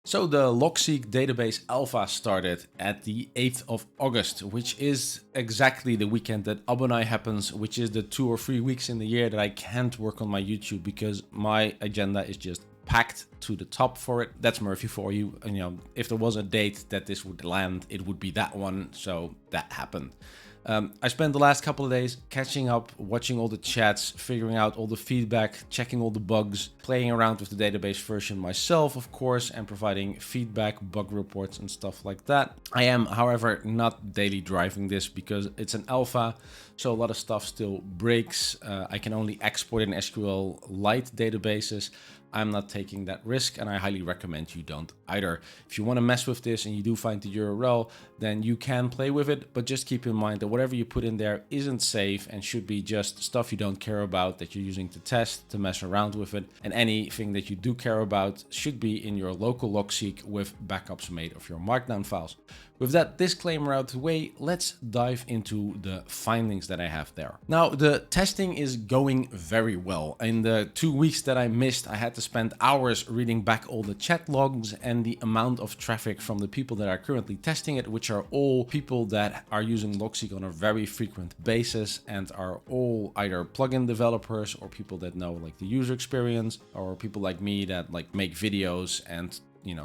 So the Logseq Database Alpha started at the 8th of August, which is exactly the weekend that Abonai happens, which is the 2 or 3 weeks in the year that I can't work on my YouTube because my agenda is just packed to the top for it. That's Murphy for you. And, if there was a date that this would land, it would be that one. So that happened. I spent the last couple of days catching up, watching all the chats, figuring out all the feedback, checking all the bugs, playing around with the database version myself, of course, and providing feedback, bug reports, and stuff like that. I am, however, not daily driving this because it's an alpha, so a lot of stuff still breaks. I can only export in SQLite databases. I'm not taking that risk, and I highly recommend you don't either. If you want to mess with this and you do find the URL, then you can play with it, but just keep in mind that whatever you put in there isn't safe and should be just stuff you don't care about that you're using to test, to mess around with it. And anything that you do care about should be in your local Logseq with backups made of your markdown files. With that disclaimer out of the way, let's dive into the findings that I have there. Now, the testing is going very well. In the 2 weeks that I missed, I had to spend hours reading back all the chat logs and the amount of traffic from the people that are currently testing it, which are all people that are using Logseq on a very frequent basis and are all either plugin developers or people that know like the user experience, or people like me that like make videos and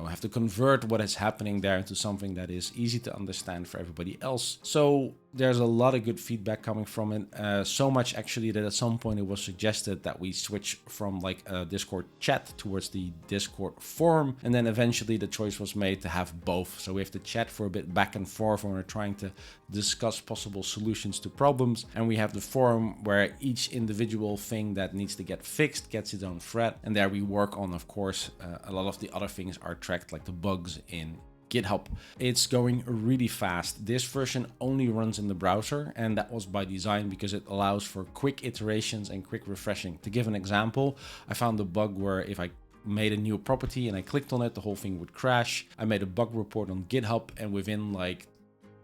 have to convert what is happening there into something that is easy to understand for everybody else. So there's a lot of good feedback coming from it. So much actually that at some point it was suggested that we switch from like a Discord chat towards the Discord forum. And then eventually the choice was made to have both. So we have to chat for a bit back and forth when we're trying to discuss possible solutions to problems. And we have the forum where each individual thing that needs to get fixed gets its own thread. And there we work on, of course, a lot of the other things are tracked, like the bugs in GitHub. It's going really fast. This version only runs in the browser, and that was by design because it allows for quick iterations and quick refreshing. To give an example, I found a bug where if I made a new property and I clicked on it, the whole thing would crash. I made a bug report on GitHub, and within like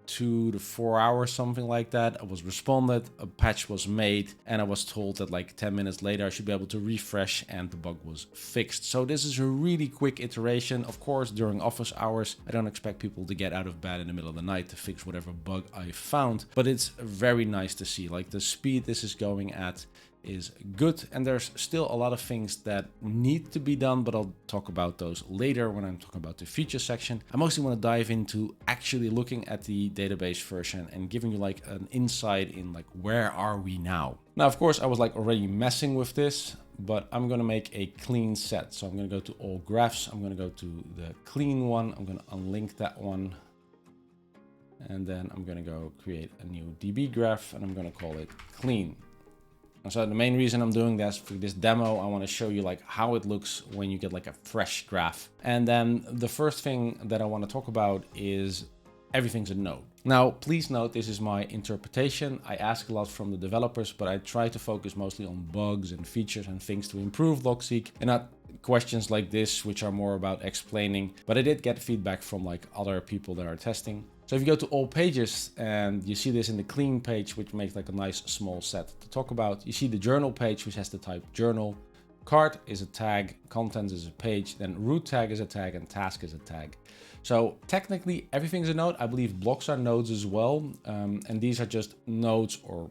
2 to 4 hours, something like that, I was responded, a patch was made, and I was told that like 10 minutes later I should be able to refresh and the bug was fixed. So this is a really quick iteration. Of course, during office hours, I don't expect people to get out of bed in the middle of the night to fix whatever bug I found, but it's very nice to see like the speed this is going at is good, and there's still a lot of things that need to be done, but I'll talk about those later when I'm talking about the feature section. I mostly want to dive into actually looking at the database version and giving you like an insight in like where are we now. Now, of course, I was like already messing with this, but I'm going to make a clean set. So I'm going to go to all graphs. I'm going to go to the clean one. I'm going to unlink that one. And then I'm going to go create a new DB graph, and I'm going to call it clean. And so the main reason I'm doing this for this demo, I want to show you like how it looks when you get like a fresh graph. And then the first thing that I want to talk about is everything's a node. Now, please note, this is my interpretation. I ask a lot from the developers, but I try to focus mostly on bugs and features and things to improve Logseq, and not questions like this, which are more about explaining. But I did get feedback from like other people that are testing. So if you go to all pages and you see this in the clean page, which makes like a nice small set to talk about, you see the journal page, which has the type journal. Card is a tag, contents is a page, then root tag is a tag, and task is a tag. So technically everything's a node. I believe blocks are nodes as well. And these are just nodes or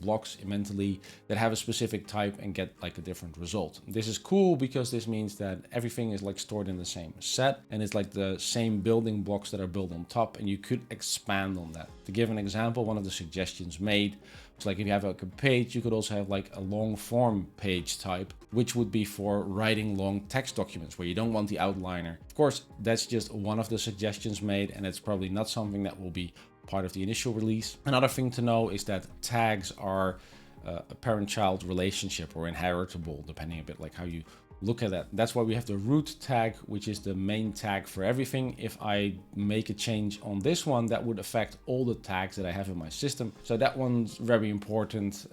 blocks mentally that have a specific type and get like a different result. This is cool because this means that everything is like stored in the same set, and it's like the same building blocks that are built on top, and you could expand on that. To give an example, one of the suggestions made was like if you have like a page, you could also have like a long form page type, which would be for writing long text documents where you don't want the outliner. Of course, that's just one of the suggestions made, and it's probably not something that will be part of the initial release. Another thing to know is that tags are a parent-child relationship or inheritable, depending a bit like how you look at that. That's why we have the root tag, which is the main tag for everything. If I make a change on this one, that would affect all the tags that I have in my system. So that one's very important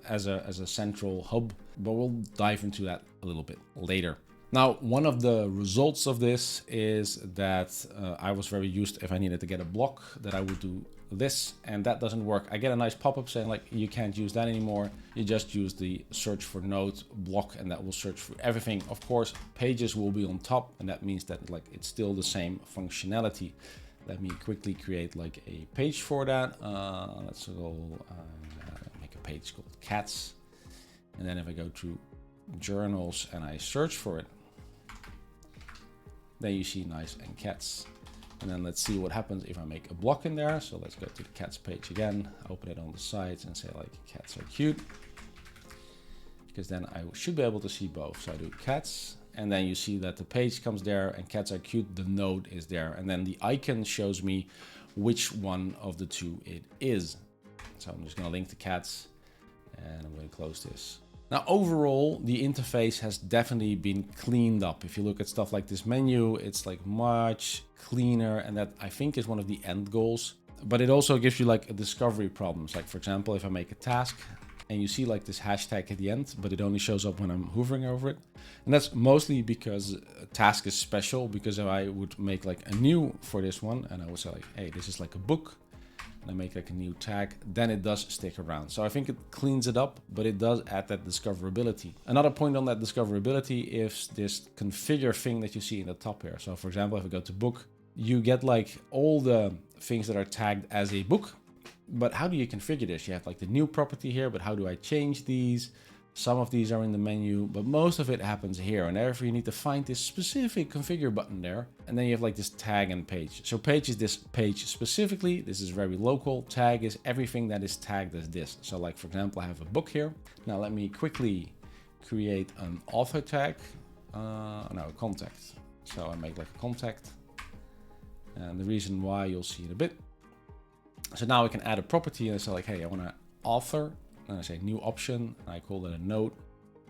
as a central hub, but we'll dive into that a little bit later. Now, one of the results of this is that I was very used, if I needed to get a block, that I would do this, and that doesn't work. I get a nice pop-up saying like, you can't use that anymore. You just use the search for node block and that will search for everything. Of course, pages will be on top, and that means that like it's still the same functionality. Let me quickly create like a page for that. Let's go make a page called cats. And then if I go to journals and I search for it, then you see nice and cats. And then let's see what happens if I make a block in there. So let's go to the cats page again, open it on the sides and say like cats are cute. Because then I should be able to see both. So I do cats, and then you see that the page comes there and cats are cute, the node is there. And then the icon shows me which one of the two it is. So I'm just gonna link the cats and I'm gonna close this. Now, overall, the interface has definitely been cleaned up. If you look at stuff like this menu, it's like much cleaner, and that I think is one of the end goals. But it also gives you like a discovery problems. Like for example, if I make a task and you see like this hashtag at the end, but it only shows up when I'm hovering over it. And that's mostly because a task is special, because if I would make like a new for this one and I would say like, hey, this is like a book, and I make like a new tag, then it does stick around. So I think it cleans it up, but it does add that discoverability. Another point on that discoverability is this configure thing that you see in the top here. So for example, if I go to book, you get like all the things that are tagged as a book. But how do you configure this? You have like the new property here, but how do I change these? Some of these are in the menu, but most of it happens here. And therefore you need to find this specific configure button there. And then you have like this tag and page. So page is this page specifically. This is very local. Tag is everything that is tagged as this. So like, for example, I have a book here. Now let me quickly create an author tag. No, a contact. So I make like a contact. And the reason why you'll see in a bit. So now I can add a property and I say like, hey, I want to author. And I say new option, and I call it a note,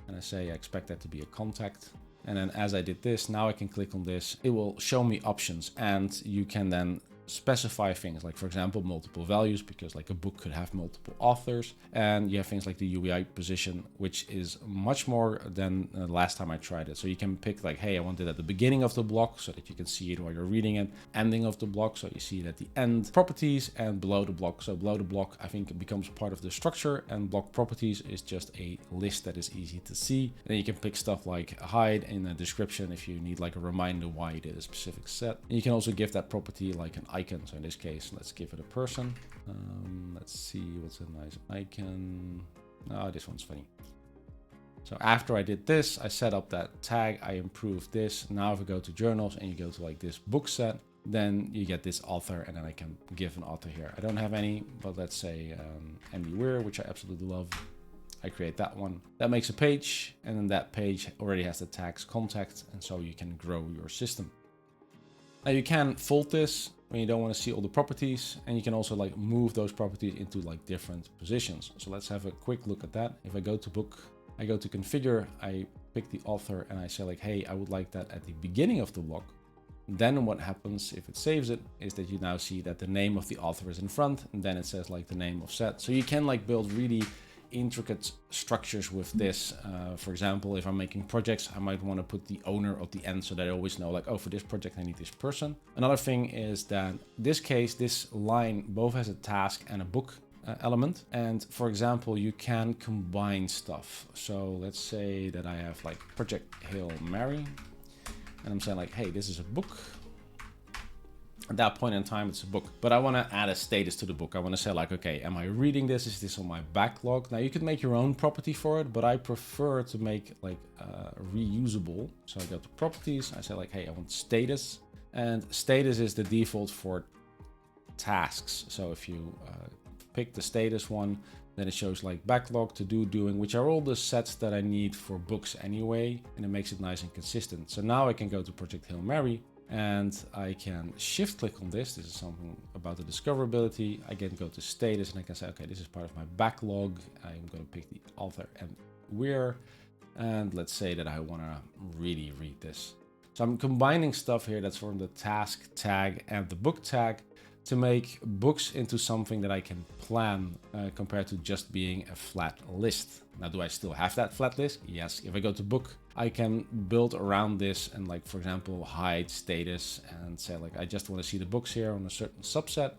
and I say I expect that to be a contact. And then as I did this, now I can click on this, it will show me options, and you can then specify things like, for example, multiple values, because like a book could have multiple authors, and you have things like the UVI position, which is much more than the last time I tried it. So you can pick like, hey, I want it at the beginning of the block so that you can see it while you're reading it, ending of the block so you see it at the end, properties, and below the block. So below the block, I think it becomes part of the structure, and block properties is just a list that is easy to see. Then you can pick stuff like hide in the description if you need like a reminder why you did a specific set. And you can also give that property like an icon. So in this case, let's give it a person. Let's see what's a nice icon. Oh, this one's funny. So after I did this, I set up that tag, I improved this. Now if we go to journals and you go to like this book set, then you get this author, and then I can give an author here. I don't have any, but let's say Andy Weir, which I absolutely love. I create that one. That makes a page, and then that page already has the tags contact, and so you can grow your system. Now you can fold this when you don't want to see all the properties, and you can also like move those properties into like different positions. So let's have a quick look at that. If I go to book, I go to configure, I pick the author, and I say like, hey, I would like that at the beginning of the block. Then what happens if it saves it is that you now see that the name of the author is in front, and then it says like the name of set. So you can like build really intricate structures with this. For example, if I'm making projects, I might want to put the owner at the end so that I always know like, oh, for this project I need this person. Another thing is that this case, this line both has a task and a book element. And for example, you can combine stuff. So let's say that I have like project Hail Mary, and I'm saying like, hey, this is a book. At that point in time, it's a book, but I want to add a status to the book. I want to say like, okay, am I reading this? Is this on my backlog? Now you could make your own property for it, but I prefer to make like reusable. So I go to properties. I say like, hey, I want status, and status is the default for tasks. So if you pick the status one, then it shows like backlog, to do, doing, which are all the sets that I need for books anyway. And it makes it nice and consistent. So now I can go to project Hail Mary, and I can shift click on this. This is something about the discoverability. I can go to status, and I can say, okay, this is part of my backlog. I'm going to pick the author and where, and let's say that I want to really read this. So I'm combining stuff here that's from the task tag and the book tag to make books into something that I can plan compared to just being a flat list. Now, do I still have that flat list? Yes. If I go to book, I can build around this and like, for example, hide status and say like, I just want to see the books here on a certain subset.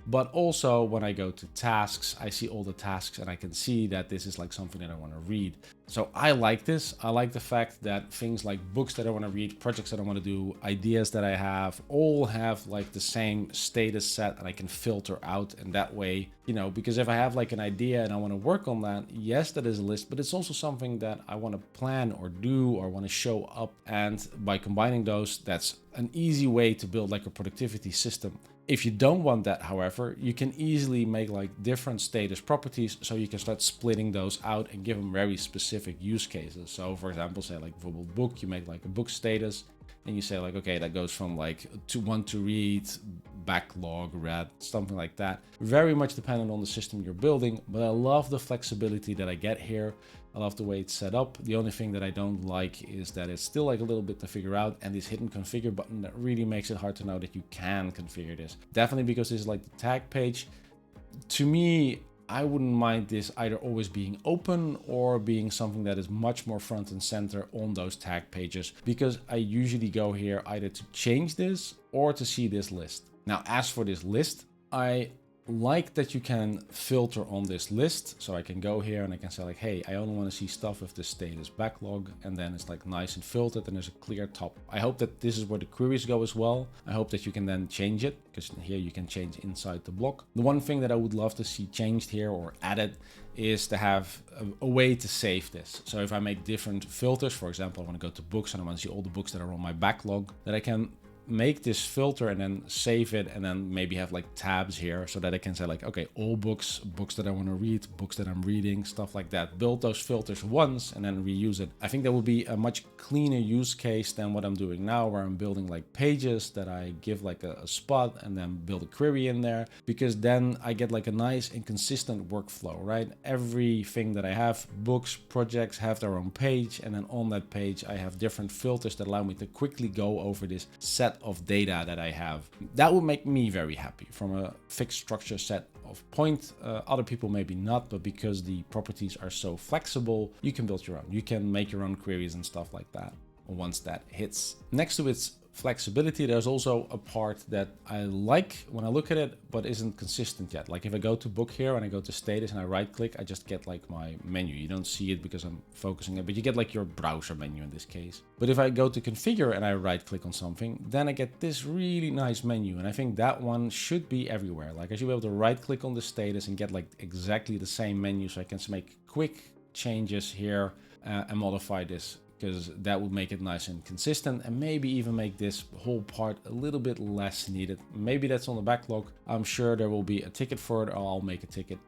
But also when I go to tasks, I see all the tasks and I can see that this is like something that I want to read. So I like this. I like the fact that things like books that I want to read, projects that I want to do, ideas that I have, all have like the same status set, and I can filter out. And that way, you know, because if I have like an idea and I want to work on that, yes, that is a list, but it's also something that I want to plan or do or want to show up. And by combining those, that's an easy way to build like a productivity system. If you don't want that, however, you can easily make like different status properties, so you can start splitting those out and give them very specific use cases. So for example, say like for a book, you make like a book status and you say like, okay, that goes from like to want to read, backlog, read, something like that. Very much dependent on the system you're building, but I love the flexibility that I get here. I love the way it's set up. The only thing that I don't like is that it's still like a little bit to figure out, and this hidden configure button that really makes it hard to know that you can configure this. Definitely because this is like the tag page. To me, I wouldn't mind this either always being open or being something that is much more front and center on those tag pages, because I usually go here either to change this or to see this list. Now, as for this list, I like that you can filter on this list. So I can go here and I can say like, hey, I only want to see stuff with the status backlog, and then it's like nice and filtered and there's a clear top. I hope that this is where the queries go as well. I hope that you can then change it, because here you can change inside the block. The one thing that I would love to see changed here or added is to have a way to save this. So if I make different filters, for example, I want to go to books and I want to see all the books that are on my backlog, that I can make this filter and then save it, and then maybe have like tabs here so that I can say like, okay, all books, books that I want to read, books that I'm reading, stuff like that. Build those filters once and then reuse it. I think that would be a much cleaner use case than what I'm doing now, where I'm building like pages that I give like a spot and then build a query in there, because then I get like a nice and consistent workflow, right? Everything that I have, books, projects, have their own page, and then on that page I have different filters that allow me to quickly go over this set of data that I have. That would make me very happy from a fixed structure set of point. Other people maybe not, but because the properties are so flexible, you can build your own. You can make your own queries and stuff like that once that hits. Next to its flexibility, there's also a part that I like when I look at it, but isn't consistent yet. Like if I go to book here and I go to status and I right click, I just get like my menu. You don't see it because I'm focusing it, but you get like your browser menu in this case. But if I go to configure and I right click on something, then I get this really nice menu. And I think that one should be everywhere. Like I should be able to right click on the status and get like exactly the same menu, so I can make quick changes here and modify this, because that would make it nice and consistent, and maybe even make this whole part a little bit less needed. Maybe that's on the backlog. I'm sure there will be a ticket for it, or I'll make a ticket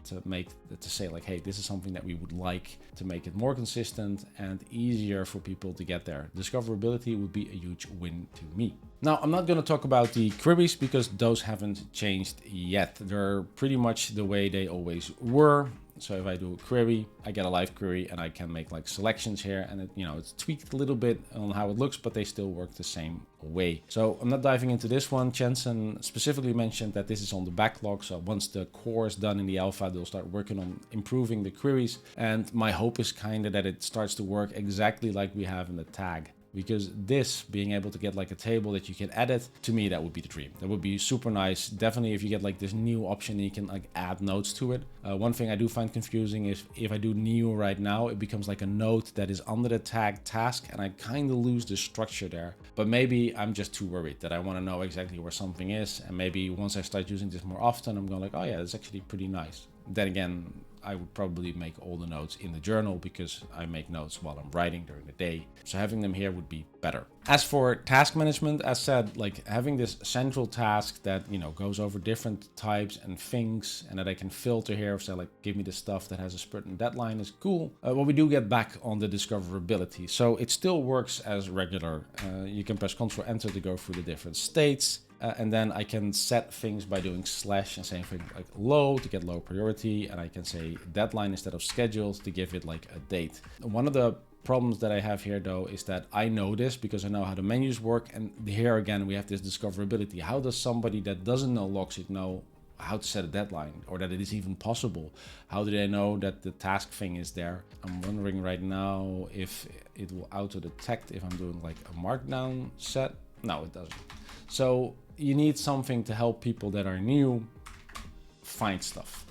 to say like, hey, this is something that we would like to make it more consistent and easier for people to get there. Discoverability would be a huge win to me. Now, I'm not going to talk about the queries because those haven't changed yet. They're pretty much the way they always were. So if I do a query, I get a live query and I can make like selections here, and it, it's tweaked a little bit on how it looks, but they still work the same way. So I'm not diving into this one. Jensen specifically mentioned that this is on the backlog. So once the core is done in the alpha, they'll start working on improving the queries. And my hope is kind of that it starts to work exactly like we have in the tag. Because this, being able to get like a table that you can edit, to me, that would be the dream. That would be super nice. Definitely if you get like this new option, you can like add notes to it. One thing I do find confusing is if I do new right now, it becomes like a note that is under the tag task, and I kind of lose the structure there. But maybe I'm just too worried that I want to know exactly where something is. And maybe once I start using this more often, I'm going like, oh yeah, it's actually pretty nice. Then again, I would probably make all the notes in the journal because I make notes while I'm writing during the day. So having them here would be better. As for task management, as said, like having this central task that, goes over different types and things, and that I can filter here. So like, give me the stuff that has a certain deadline is cool. But we do get back on the discoverability. So it still works as regular. You can press Ctrl Enter to go through the different states. And then I can set things by doing slash and saying things like low to get low priority. And I can say deadline instead of scheduled to give it like a date. One of the problems that I have here though is that I know this because I know how the menus work. And here again, we have this discoverability. How does somebody that doesn't know Logseq know how to set a deadline, or that it is even possible? How do they know that the task thing is there? I'm wondering right now if it will auto detect if I'm doing like a markdown set. No, it doesn't. So you need something to help people that are new find stuff.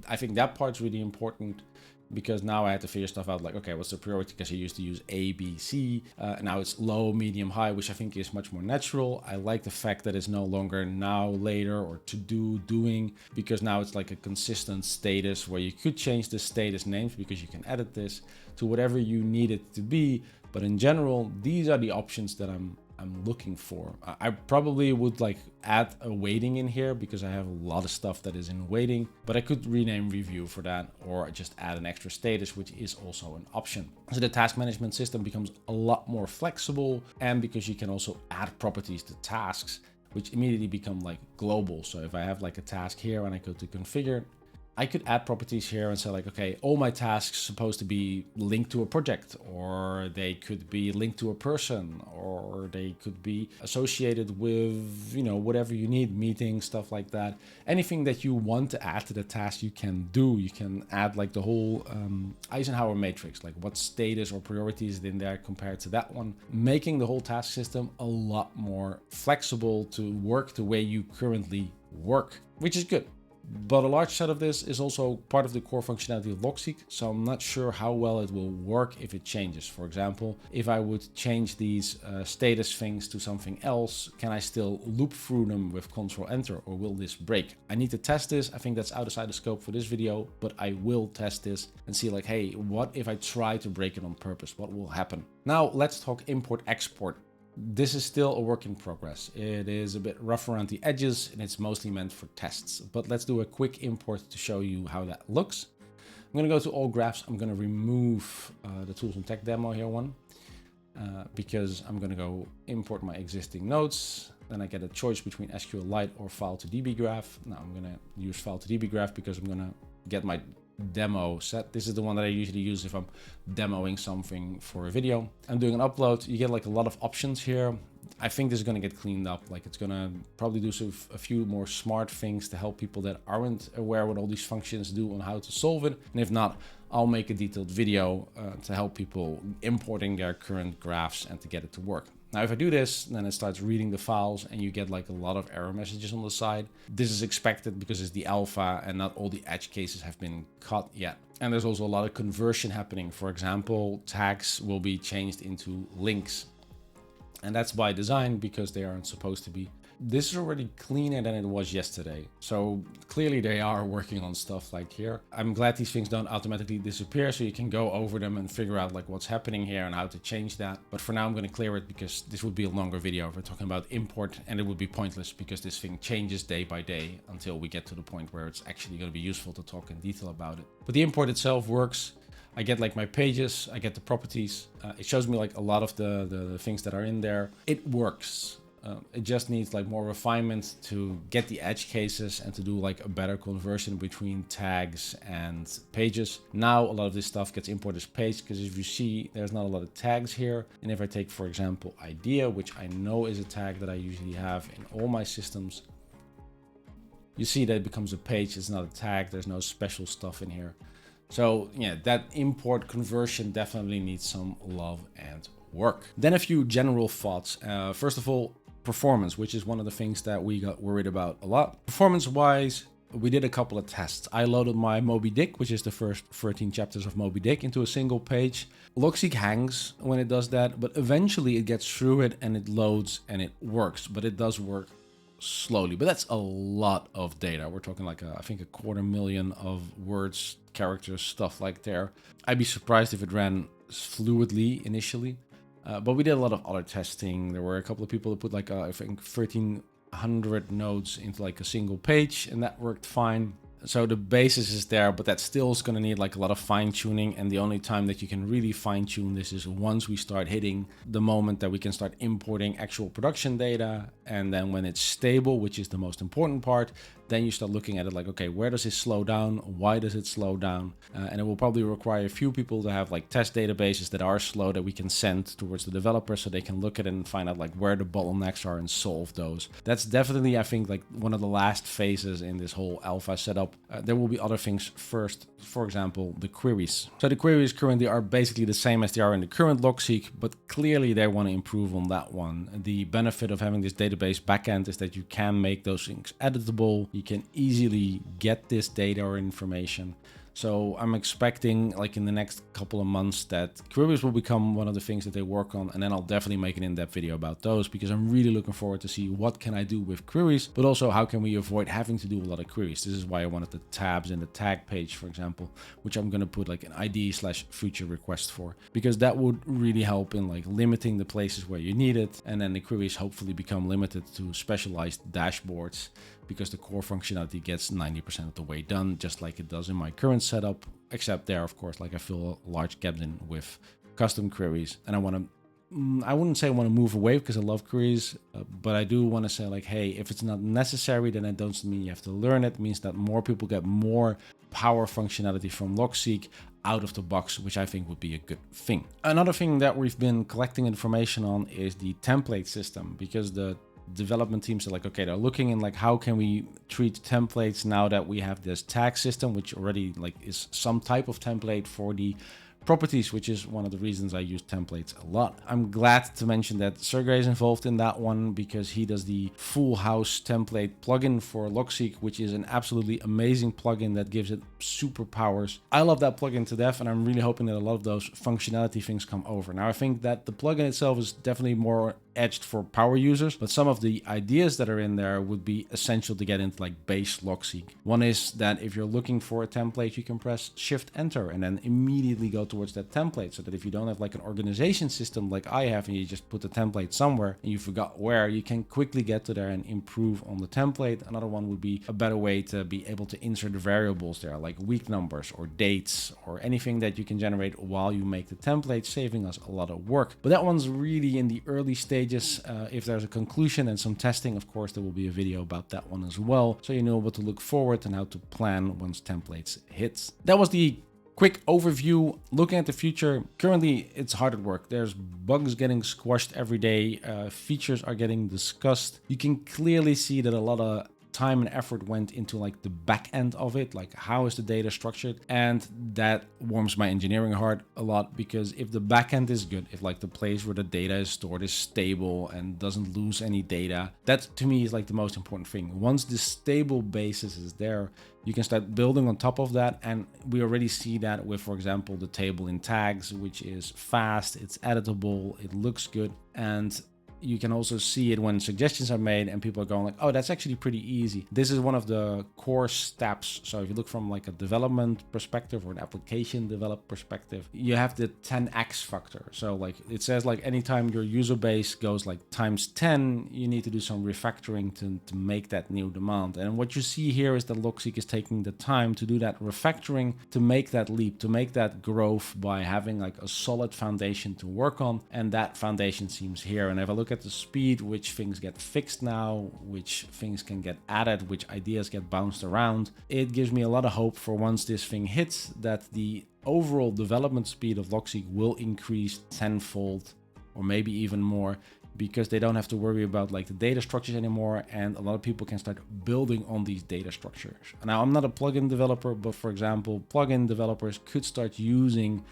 I think that part's really important, because now I had to figure stuff out, like, okay, what's the priority? Because I used to use A, B, C. Now it's low, medium, high, which I think is much more natural. I like the fact that it's no longer now, later, or to do, doing, because now it's like a consistent status where you could change the status names because you can edit this to whatever you need it to be. But in general, these are the options that I'm looking for. I probably would like add a waiting in here because I have a lot of stuff that is in waiting, but I could rename review for that, or just add an extra status, which is also an option. So the task management system becomes a lot more flexible, and because you can also add properties to tasks, which immediately become like global. So if I have like a task here and I go to configure, I could add properties here and say like, okay, all my tasks supposed to be linked to a project, or they could be linked to a person, or they could be associated with, you know, whatever you need, meetings, stuff like that. Anything that you want to add to the task, you can do. You can add like the whole Eisenhower matrix, like what status or priority is in there compared to that one, making the whole task system a lot more flexible to work the way you currently work, which is good. But a large set of this is also part of the core functionality of Logseq, so I'm not sure how well it will work if it changes. For example, if I would change these status things to something else, can I still loop through them with Control Enter, or will this break? I need to test this. I think that's outside the scope for this video, but I will test this and see like, hey, what if I try to break it on purpose? What will happen? Now let's talk import-export. This is still a work in progress. It is a bit rough around the edges and it's mostly meant for tests, but let's do a quick import to show you how that looks. I'm going to go to all graphs. I'm going to remove the tools and tech demo here one, because I'm going to go import my existing nodes. Then I get a choice between SQLite or file to DB graph. Now I'm going to use file to DB graph because I'm going to get my demo set. This is the one that I usually use if I'm demoing something for a video. I'm doing an upload. You get like a lot of options here. I think this is going to get cleaned up. Like it's going to probably do a few more smart things to help people that aren't aware what all these functions do on how to solve it. And if not, I'll make a detailed video to help people importing their current graphs and to get it to work. Now, if I do this, then it starts reading the files and you get like a lot of error messages on the side. This is expected because it's the alpha and not all the edge cases have been caught yet. And there's also a lot of conversion happening. For example, tags will be changed into links. And that's by design because they aren't supposed to be. This is already cleaner than it was yesterday. So clearly they are working on stuff like here. I'm glad these things don't automatically disappear, so you can go over them and figure out like what's happening here and how to change that. But for now I'm going to clear it because this would be a longer video if we're talking about import, and it would be pointless because this thing changes day by day until we get to the point where it's actually going to be useful to talk in detail about it. But the import itself works. I get like my pages, I get the properties. It shows me like a lot of the things that are in there. It works. It just needs like more refinement to get the edge cases and to do like a better conversion between tags and pages. Now a lot of this stuff gets imported as page because if you see, there's not a lot of tags here. And if I take, for example, idea, which I know is a tag that I usually have in all my systems, you see that it becomes a page. It's not a tag. There's no special stuff in here. So yeah, that import conversion definitely needs some love and work. Then a few general thoughts. First of all, performance, which is one of the things that we got worried about a lot. Performance wise, we did a couple of tests. I loaded my Moby Dick, which is the first 13 chapters of Moby Dick, into a single page. Logseq hangs when it does that, but eventually it gets through it and it loads and it works, but it does work slowly. But that's a lot of data. We're talking like I think 250,000 of words, characters, stuff like there. I'd be surprised if it ran fluidly initially. But we did a lot of other testing. There were a couple of people that put like, I think 1,300 nodes into like a single page, and that worked fine. So the basis is there, but that still is going to need like a lot of fine tuning. And the only time that you can really fine tune this is once we start hitting the moment that we can start importing actual production data. And then when it's stable, which is the most important part, then you start looking at it like, okay, where does it slow down? Why does it slow down? And it will probably require a few people to have like test databases that are slow that we can send towards the developer so they can look at it and find out like where the bottlenecks are and solve those. That's definitely, I think, like one of the last phases in this whole alpha setup. There will be other things first, for example, the queries. So the queries currently are basically the same as they are in the current Logseq, but clearly they want to improve on that one. The benefit of having this database backend is that you can make those things editable. You can easily get this data or information. So I'm expecting like in the next couple of months that queries will become one of the things that they work on. And then I'll definitely make an in-depth video about those, because I'm really looking forward to see what can I do with queries, but also how can we avoid having to do a lot of queries. This is why I wanted the tabs in the tag page, for example, which I'm going to put like an ID/future request for, because that would really help in like limiting the places where you need it. And then the queries hopefully become limited to specialized dashboards, because the core functionality gets 90% of the way done, just like it does in my current setup, except there, of course, like I fill large gaps in with custom queries. And I wouldn't say I want to move away because I love queries, but I do want to say like, hey, if it's not necessary, then it doesn't mean you have to learn it. It means that more people get more power functionality from Logseq out of the box, which I think would be a good thing. Another thing that we've been collecting information on is the template system, because the development teams are like, okay, they're looking in like, how can we treat templates now that we have this tag system, which already like is some type of template for the properties, which is one of the reasons I use templates a lot. I'm glad to mention that Sergey is involved in that one, because he does the full house template plugin for Logseq, which is an absolutely amazing plugin that gives it superpowers. I love that plugin to death, and I'm really hoping that a lot of those functionality things come over. Now, I think that the plugin itself is definitely more edged for power users, but some of the ideas that are in there would be essential to get into like base Logseq. One is that if you're looking for a template, you can press Shift Enter and then immediately go towards that template, so that if you don't have like an organization system like I have and you just put the template somewhere and you forgot where, you can quickly get to there and improve on the template. Another one would be a better way to be able to insert variables there, like week numbers or dates or anything that you can generate while you make the template, saving us a lot of work. But that one's really in the early stages. If there's a conclusion and some testing, of course, there will be a video about that one as well, so you know what to look forward and how to plan once templates hits. That was the quick overview. Looking at the future, currently it's hard at work. There's bugs getting squashed every day. Features are getting discussed. You can clearly see that a lot of time and effort went into like the back end of it, like how is the data structured, and that warms my engineering heart a lot, because if the back end is good, if like the place where the data is stored is stable and doesn't lose any data, that to me is like the most important thing. Once the stable basis is there, you can start building on top of that. And we already see that with, for example, the table in tags, which is fast, it's editable, it looks good, and you can also see it when suggestions are made and people are going like, oh, that's actually pretty easy. This is one of the core steps. So if you look from like a development perspective or an application develop perspective, you have the 10x factor. So like it says like anytime your user base goes like times 10, you need to do some refactoring to make that new demand. And what you see here is that Logseq is taking the time to do that refactoring, to make that leap, to make that growth by having like a solid foundation to work on. And that foundation seems here. And if I look at the speed, which things get fixed now, which things can get added, which ideas get bounced around, it gives me a lot of hope for once this thing hits, that the overall development speed of Logseq will increase tenfold or maybe even more, because they don't have to worry about like the data structures anymore, and a lot of people can start building on these data structures. Now, I'm not a plugin developer, but for example, plugin developers could start using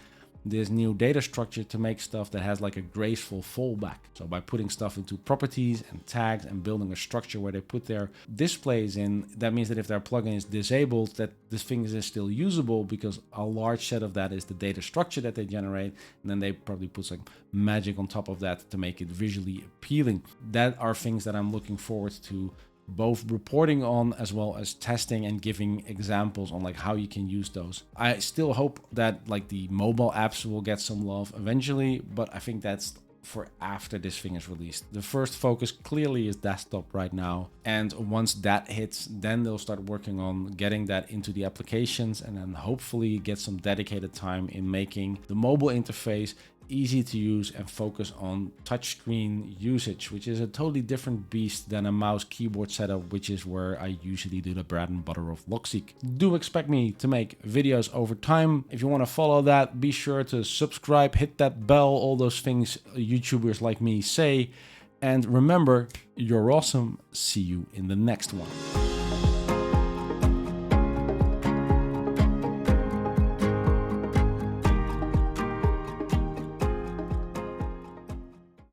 this new data structure to make stuff that has like a graceful fallback. So by putting stuff into properties and tags and building a structure where they put their displays in, that means that if their plugin is disabled, that this thing is still usable, because a large set of that is the data structure that they generate. And then they probably put some magic on top of that to make it visually appealing. That are things that I'm looking forward to both reporting on as well as testing and giving examples on like how you can use those. I still hope that like the mobile apps will get some love eventually, but I think that's for after this thing is released. The first focus clearly is desktop right now, and once that hits, then they'll start working on getting that into the applications, and then hopefully get some dedicated time in making the mobile interface easy to use, and focus on touchscreen usage, which is a totally different beast than a mouse keyboard setup, which is where I usually do the bread and butter of Logseq. Do expect me to make videos over time. If you want to follow that, be sure to subscribe, hit that bell, all those things YouTubers like me say. And remember, you're awesome. See you in the next one.